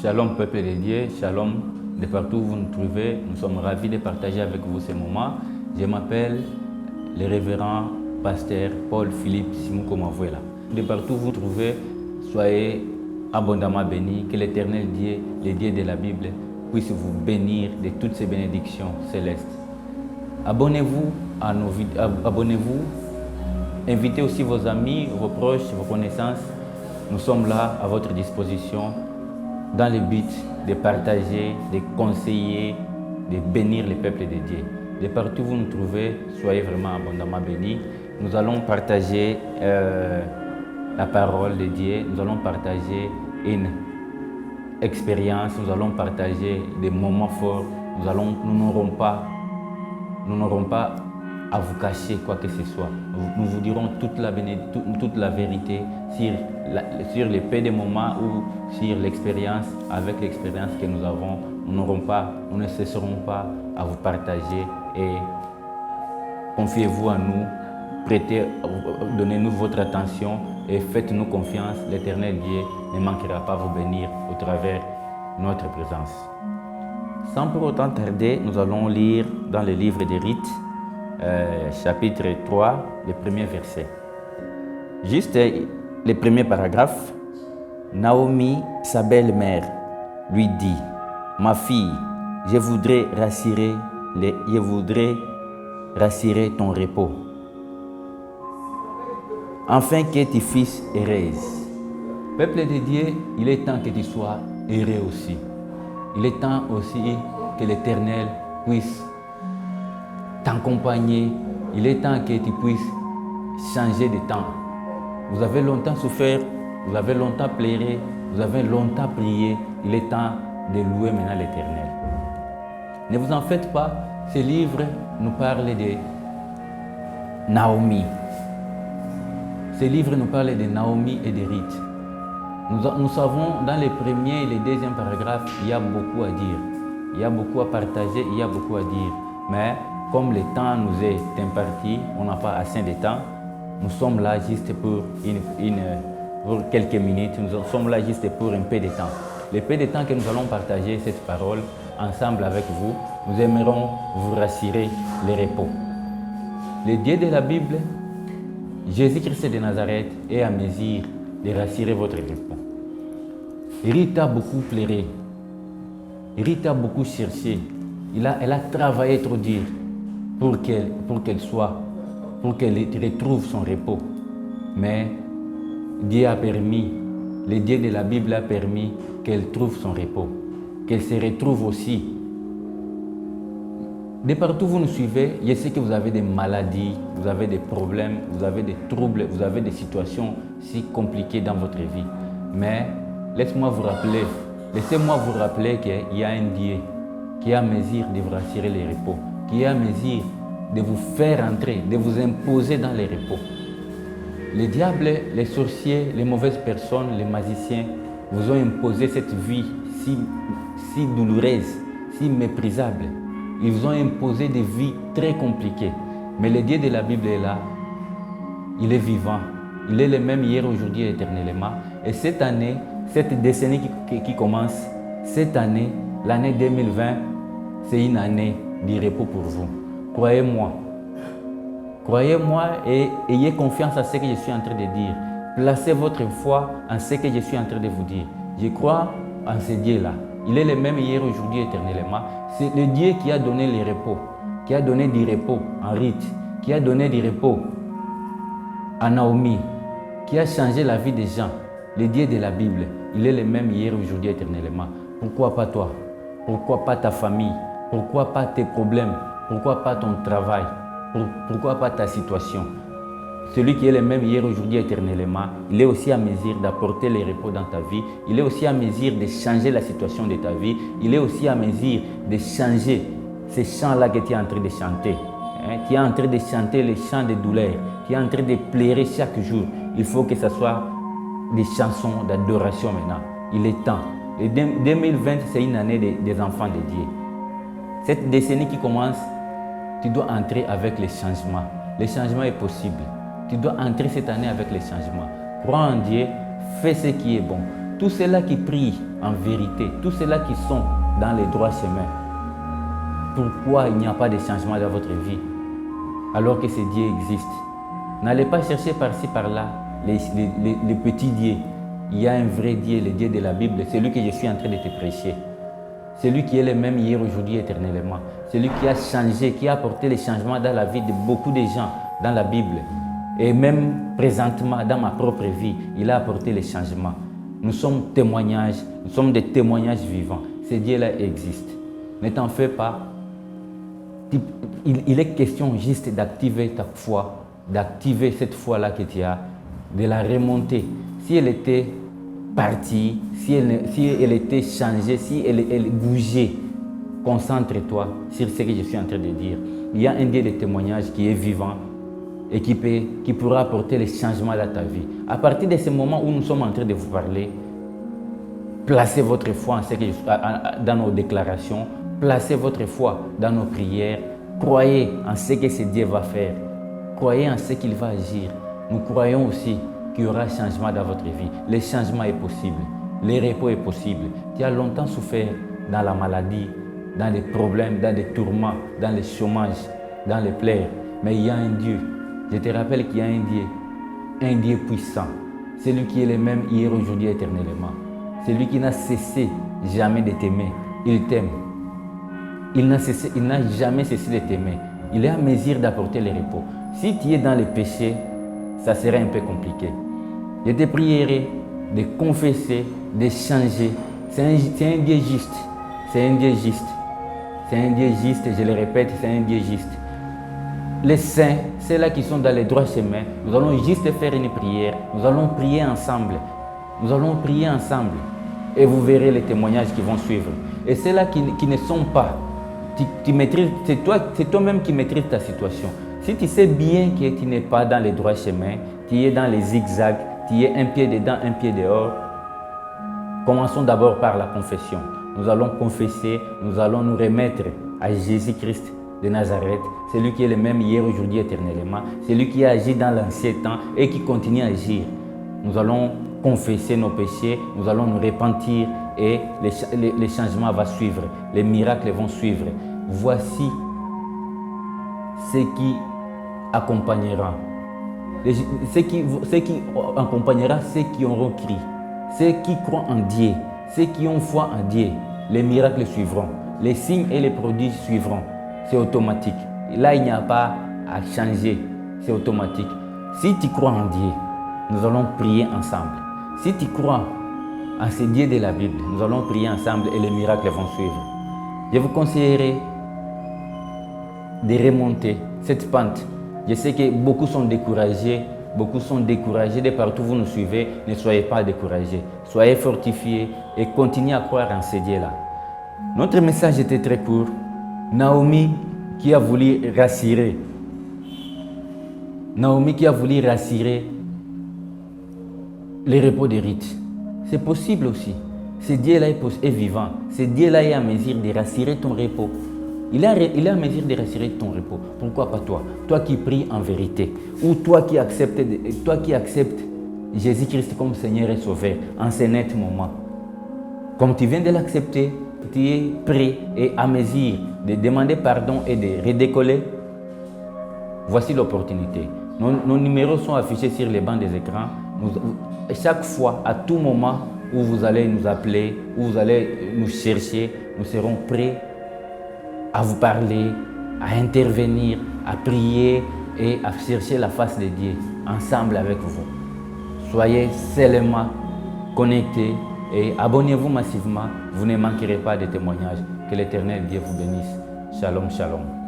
Shalom peuple de Dieu, shalom de partout où vous nous trouvez. Nous sommes ravis de partager avec vous ces moments. Je m'appelle le révérend pasteur Paul-Philippe Simouko Mavouela. De partout où vous nous trouvez, soyez abondamment bénis. Que l'Éternel Dieu, le Dieu de la Bible, puisse vous bénir de toutes ces bénédictions célestes. Abonnez-vous à nos vidéos, abonnez-vous. Invitez aussi vos amis, vos proches, vos connaissances. Nous sommes là à votre disposition dans le but de partager, de conseiller, de bénir le peuple de Dieu. De partout où vous nous trouvez, soyez vraiment abondamment bénis. Nous allons partager la parole de Dieu, nous allons partager une expérience, nous allons partager des moments forts. Nous n'aurons pas à vous cacher quoi que ce soit. Nous vous dirons toute la vérité sur les peu de moments ou sur l'expérience. Avec l'expérience que nous avons, nous ne cesserons pas à vous partager et confiez-vous à nous, donnez-nous votre attention et faites-nous confiance. L'Éternel Dieu ne manquera pas vous bénir au travers de notre présence. Sans pour autant tarder, nous allons lire dans le livre des Rites, chapitre 3, le premier verset. Juste le premier paragraphe. Naomi, sa belle-mère, lui dit: ma fille, je voudrais rassurer ton repos, afin que tes fils heureusent. Peuple de Dieu, il est temps que tu sois heureux aussi. Il est temps aussi que l'Éternel puisse t'accompagner. Il est temps que tu puisses changer de temps. Vous avez longtemps souffert, vous avez longtemps pleuré, vous avez longtemps prié. Il est temps de louer maintenant l'Éternel. Ne vous en faites pas, ce livre nous parle de Naomi. Ce livre nous parle de Naomi et de Ruth. Nous savons dans les premiers et les deuxièmes paragraphes, il y a beaucoup à dire. Il y a beaucoup à partager, il y a beaucoup à dire. Mais comme le temps nous est imparti, on n'a pas assez de temps. Nous sommes là juste pour quelques minutes, nous sommes là juste pour un peu de temps. Le peu de temps que nous allons partager cette parole ensemble avec vous, nous aimerons vous rassurer le repos. Le Dieu de la Bible, Jésus-Christ de Nazareth, est à mesure de rassurer votre repos. Ruth a beaucoup pleuré. Ruth a beaucoup cherché. Elle a travaillé trop dur pour qu'elle retrouve son repos. Mais Dieu a permis, le Dieu de la Bible a permis qu'elle trouve son repos, qu'elle se retrouve aussi. De partout où vous nous suivez, je sais que vous avez des maladies, vous avez des problèmes, vous avez des troubles, vous avez des situations si compliquées dans votre vie. Mais laissez-moi vous rappeler qu'il y a un Dieu qui est à mesure de vous rassurer les repos, qui est à mesure de vous faire entrer, de vous imposer dans les repos. Les diables, les sorciers, les mauvaises personnes, les magiciens vous ont imposé cette vie si douloureuse, si méprisable. Ils vous ont imposé des vies très compliquées. Mais le Dieu de la Bible est là. Il est vivant. Il est le même hier, aujourd'hui et éternellement. Et cette année, cette décennie qui commence, cette année, l'année 2020, c'est une année de repos pour vous. Croyez-moi. Croyez-moi et ayez confiance à ce que je suis en train de dire. Placez votre foi en ce que je suis en train de vous dire. Je crois en ce Dieu-là. Il est le même hier, aujourd'hui et éternellement. C'est le Dieu qui a donné le repos, qui a donné du repos en Ruth, qui a donné du repos à Naomi, qui a changé la vie des gens. Le Dieu de la Bible, il est le même hier, aujourd'hui et éternellement. Pourquoi pas toi? Pourquoi pas ta famille? Pourquoi pas tes problèmes? Pourquoi pas ton travail? Pourquoi pas ta situation? Celui qui est le même hier, aujourd'hui, éternellement, il est aussi à mesure d'apporter le repos dans ta vie. Il est aussi à mesure de changer la situation de ta vie. Il est aussi à mesure de changer ces chants-là que tu es en train de chanter. Tu es en train de chanter les chants de douleur. Tu es en train de pleurer chaque jour. Il faut que ce soit des chansons d'adoration maintenant. Il est temps. Et 2020, c'est une année des enfants de Dieu. Cette décennie qui commence, tu dois entrer avec les changements. Le changement est possible. Tu dois entrer cette année avec les changements. Crois en Dieu, fais ce qui est bon. tous ceux-là qui prient en vérité, tous ceux-là qui sont dans les droits chemins, pourquoi il n'y a pas de changement dans votre vie alors que ces dieux existent? N'allez pas chercher par-ci, par-là les petits dieux. Il y a un vrai Dieu, le Dieu de la Bible, c'est lui que je suis en train de te prêcher. C'est lui qui est le même hier, aujourd'hui, éternellement. C'est lui qui a changé, qui a apporté les changements dans la vie de beaucoup de gens dans la Bible. Et même présentement, dans ma propre vie, il a apporté les changements. Nous sommes témoignages, nous sommes des témoignages vivants. Ce Dieu-là existe. Ne t'en fais pas. Il est question juste d'activer ta foi, d'activer cette foi-là que tu as, de la remonter. Si elle était partie, si elle était changée, si elle bougeait, concentre-toi sur ce que je suis en train de dire. Il y a un Dieu de témoignage qui est vivant et qui pourra apporter les changements dans ta vie. À partir de ce moment où nous sommes en train de vous parler, placez votre foi en ce que dans nos déclarations, placez votre foi dans nos prières, croyez en ce que ce Dieu va faire, croyez en ce qu'il va agir. Nous croyons aussi qu'il y aura changement dans votre vie. Le changement est possible, le repos est possible. Tu as longtemps souffert dans la maladie, dans les problèmes, dans les tourments, dans le chômage, dans les plaies. Mais il y a un Dieu. Je te rappelle qu'il y a un Dieu puissant. C'est lui qui est le même hier, aujourd'hui, éternellement. C'est lui qui n'a cessé jamais de t'aimer. Il t'aime. Il n'a jamais cessé de t'aimer. Il est à mesure d'apporter le repos. Si tu es dans les péchés, ça serait un peu compliqué. Je te prierai de confesser, de changer. C'est un Dieu juste. C'est un Dieu juste. C'est un Dieu juste, je le répète, c'est un Dieu juste. Les saints, ceux-là qui sont dans les droits chemins, nous allons juste faire une prière. Nous allons prier ensemble. Nous allons prier ensemble. Et vous verrez les témoignages qui vont suivre. Et ceux-là qui ne sont pas, c'est toi-même qui maîtrises ta situation. Si tu sais bien que tu n'es pas dans les droits chemins, tu es dans les zigzags, tu es un pied dedans, un pied dehors, commençons d'abord par la confession. Nous allons confesser, nous allons nous remettre à Jésus-Christ de Nazareth. C'est lui qui est le même hier, aujourd'hui, éternellement. C'est lui qui a agi dans l'ancien temps et qui continue à agir. Nous allons confesser nos péchés, nous allons nous repentir et les changements vont suivre, les miracles vont suivre. Voici ce qui accompagnera. Ce qui accompagnera ceux qui auront crié, ceux qui croient en Dieu, ceux qui ont foi en Dieu. Les miracles suivront, les signes et les prodiges suivront. C'est automatique. Là, il n'y a pas à changer, c'est automatique. Si tu crois en Dieu, nous allons prier ensemble. Si tu crois en ce Dieu de la Bible, nous allons prier ensemble et les miracles vont suivre. Je vous conseillerais de remonter cette pente. Je sais que beaucoup sont découragés de partout où vous nous suivez. Ne soyez pas découragés, soyez fortifiés et continuez à croire en ce Dieu-là. Notre message était très court. Naomi qui a voulu rassurer. Naomi qui a voulu rassurer le repos de Ruth. C'est possible aussi. Ce Dieu-là est vivant. Ce Dieu-là est à mesure de rassurer ton repos. Il est à mesure de rassurer ton repos. Pourquoi pas toi? Toi qui pries en vérité. Ou toi qui acceptes Jésus-Christ comme Seigneur et Sauveur en ce net moment. Comme tu viens de l'accepter, tu es prêt et à mesure de demander pardon et de redécoller. Voici l'opportunité. Nos numéros sont affichés sur les bancs des écrans. Chaque fois, à tout moment où vous allez nous appeler, où vous allez nous chercher, nous serons prêts à vous parler, à intervenir, à prier et à chercher la face de Dieu ensemble avec vous. Soyez seulement connectés et abonnez-vous massivement. Vous ne manquerez pas de témoignages. Que l'Éternel Dieu vous bénisse. Shalom, shalom.